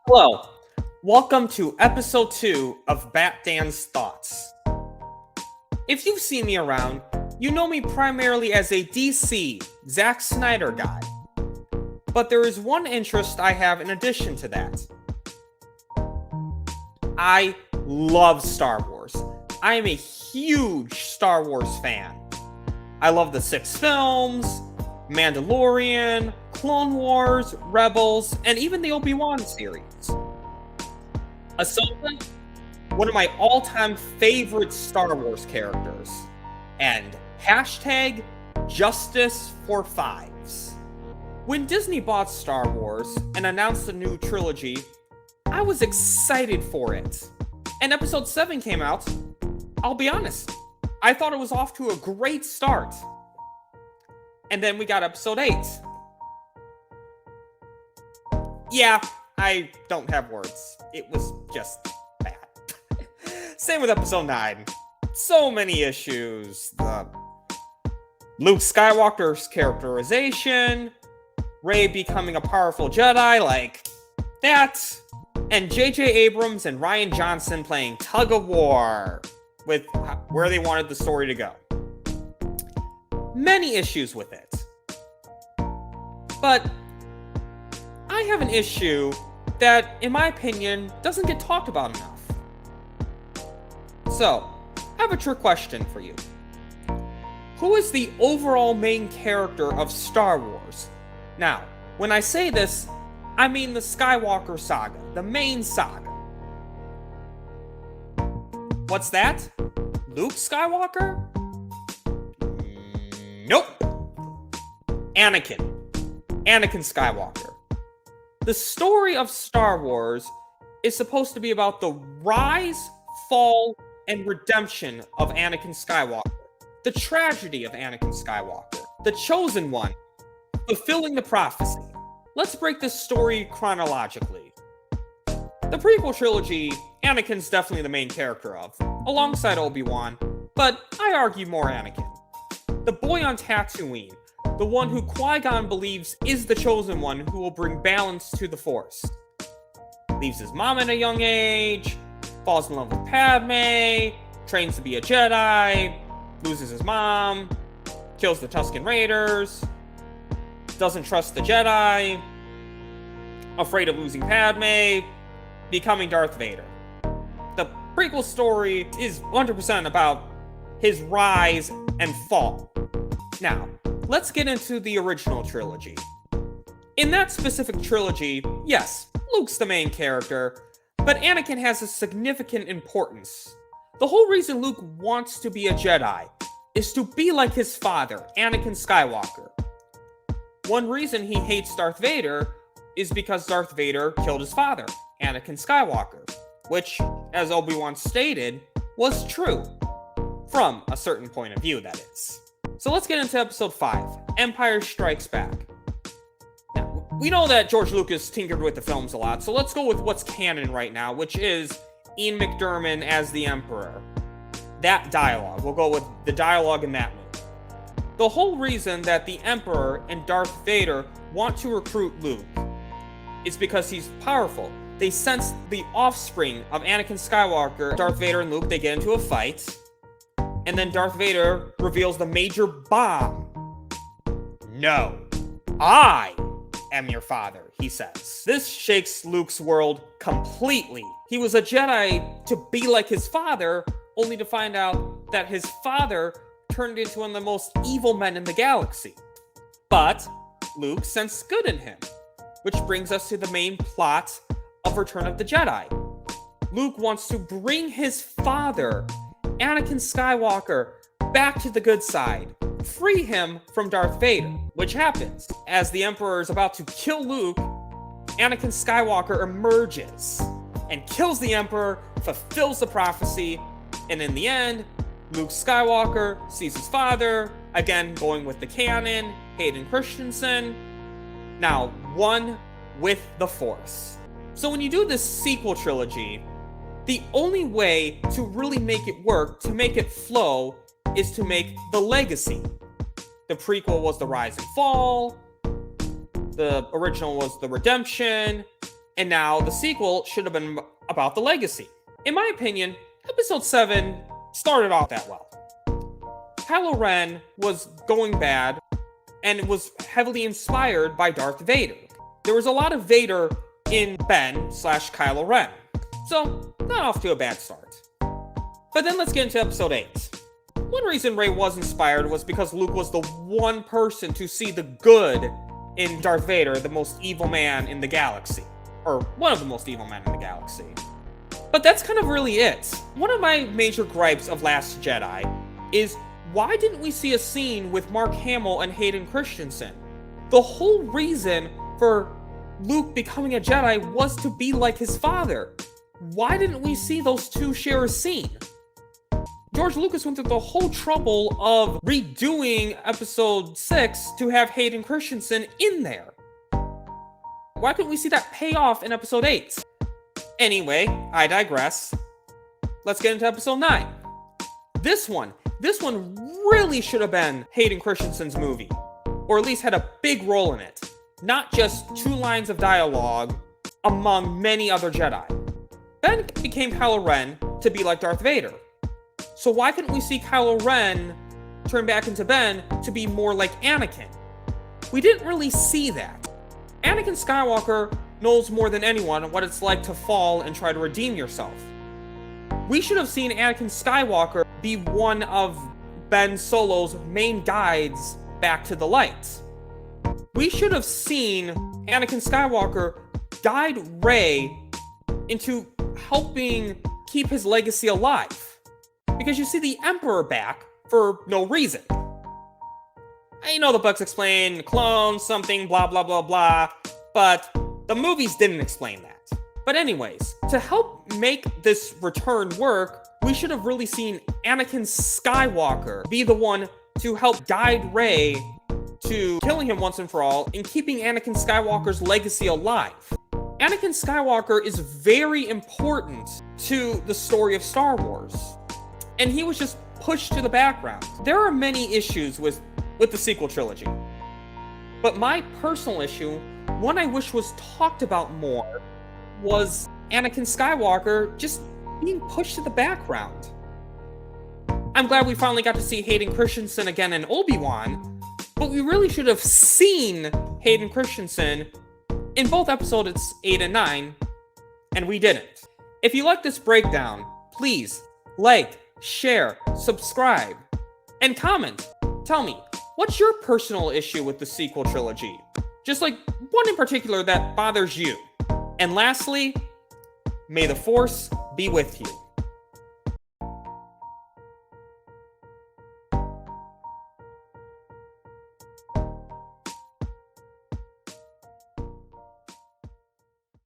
Hello, welcome to episode 2 of Bat Dan's Thoughts. If you've seen me around, you know me primarily as a DC, Zack Snyder guy. But there is one interest I have in addition to that. I love Star Wars. I am a huge Star Wars fan. I love the 6 films, Mandalorian, Clone Wars, Rebels, and even the Obi-Wan series. Ahsoka, one of my all-time favorite Star Wars characters. And hashtag Justice for Fives. When Disney bought Star Wars and announced the new trilogy, I was excited for it. And episode 7 came out. I'll be honest, I thought it was off to a great start. And then we got episode 8. Yeah, I don't have words. It was just bad. Same with episode 9. So many issues. The Luke Skywalker's characterization, Rey becoming a powerful Jedi like that, and J.J. Abrams and Rian Johnson playing tug of war with where they wanted the story to go. Many issues with it. But I have an issue that, in my opinion, doesn't get talked about enough. So, I have a trick question for you. Who is the overall main character of Star Wars? Now, when I say this, I mean the Skywalker saga, the main saga. What's that? Luke Skywalker? Nope. Anakin Skywalker. The story of Star Wars is supposed to be about the rise, fall, and redemption of Anakin Skywalker. The tragedy of Anakin Skywalker. The chosen one, fulfilling the prophecy. Let's break this story chronologically. The prequel trilogy, Anakin's definitely the main character of, alongside Obi-Wan, but I argue more Anakin. The boy on Tatooine, the one who Qui-Gon believes is the chosen one who will bring balance to the Force. Leaves his mom at a young age, falls in love with Padme, trains to be a Jedi, loses his mom, kills the Tusken Raiders, doesn't trust the Jedi, afraid of losing Padme, becoming Darth Vader. The prequel story is 100% about his rise and fall. Now, let's get into the original trilogy. In that specific trilogy, yes, Luke's the main character, but Anakin has a significant importance. The whole reason Luke wants to be a Jedi is to be like his father, Anakin Skywalker. One reason he hates Darth Vader is because Darth Vader killed his father, Anakin Skywalker, which, as Obi-Wan stated, was true. From a certain point of view, that is. So let's get into episode 5, Empire Strikes Back. Now, we know that George Lucas tinkered with the films a lot, so let's go with what's canon right now, which is Ian McDiarmid as the Emperor. That dialogue. We'll go with the dialogue in that movie. The whole reason that the Emperor and Darth Vader want to recruit Luke is because he's powerful. They sense the offspring of Anakin Skywalker. Darth Vader and Luke, they get into a fight. And then Darth Vader reveals the major bomb. No, I am your father, he says. This shakes Luke's world completely. He was a Jedi to be like his father, only to find out that his father turned into one of the most evil men in the galaxy. But Luke sensed good in him, which brings us to the main plot of Return of the Jedi. Luke wants to bring his father, Anakin Skywalker, back to the good side, free him from Darth Vader, which happens. As the Emperor is about to kill Luke, Anakin Skywalker emerges and kills the Emperor, fulfills the prophecy, and in the end, Luke Skywalker sees his father, again going with the canon, Hayden Christensen, now one with the Force. So when you do this sequel trilogy, the only way to really make it work, to make it flow, is to make the legacy. The prequel was the rise and fall. The original was the redemption. And now the sequel should have been about the legacy. In my opinion, episode 7 started off that well. Kylo Ren was going bad and was heavily inspired by Darth Vader. There was a lot of Vader in Ben/Kylo Ren, so not off to a bad start. But then let's get into episode 8. One reason Rey was inspired was because Luke was the one person to see the good in Darth Vader, the most evil man in the galaxy. Or one of the most evil men in the galaxy. But that's kind of really it. One of my major gripes of Last Jedi is, why didn't we see a scene with Mark Hamill and Hayden Christensen? The whole reason for Luke becoming a Jedi was to be like his father. Why didn't we see those two share a scene? George Lucas went through the whole trouble of redoing episode 6 to have Hayden Christensen in there. Why couldn't we see that pay off in episode 8? Anyway, I digress. Let's get into episode 9. This one really should have been Hayden Christensen's movie, or at least had a big role in it, not just 2 lines of dialogue among many other Jedi. Ben became Kylo Ren to be like Darth Vader. So why couldn't we see Kylo Ren turn back into Ben to be more like Anakin? We didn't really see that. Anakin Skywalker knows more than anyone what it's like to fall and try to redeem yourself. We should have seen Anakin Skywalker be one of Ben Solo's main guides back to the light. We should have seen Anakin Skywalker guide Rey into helping keep his legacy alive. Because you see the Emperor back for no reason. I know the books explain clones, something, blah blah blah blah, but the movies didn't explain that. But anyways, to help make this return work, we should have really seen Anakin Skywalker be the one to help guide Rey to killing him once and for all and keeping Anakin Skywalker's legacy alive. Anakin Skywalker is very important to the story of Star Wars, and he was just pushed to the background. There are many issues with the sequel trilogy, but my personal issue, one I wish was talked about more, was Anakin Skywalker just being pushed to the background. I'm glad we finally got to see Hayden Christensen again in Obi-Wan, but we really should have seen Hayden Christensen in both episodes 8 and 9, and we didn't. If you like this breakdown, please like, share, subscribe, and comment. Tell me, what's your personal issue with the sequel trilogy? Just like one in particular that bothers you. And lastly, may the Force be with you.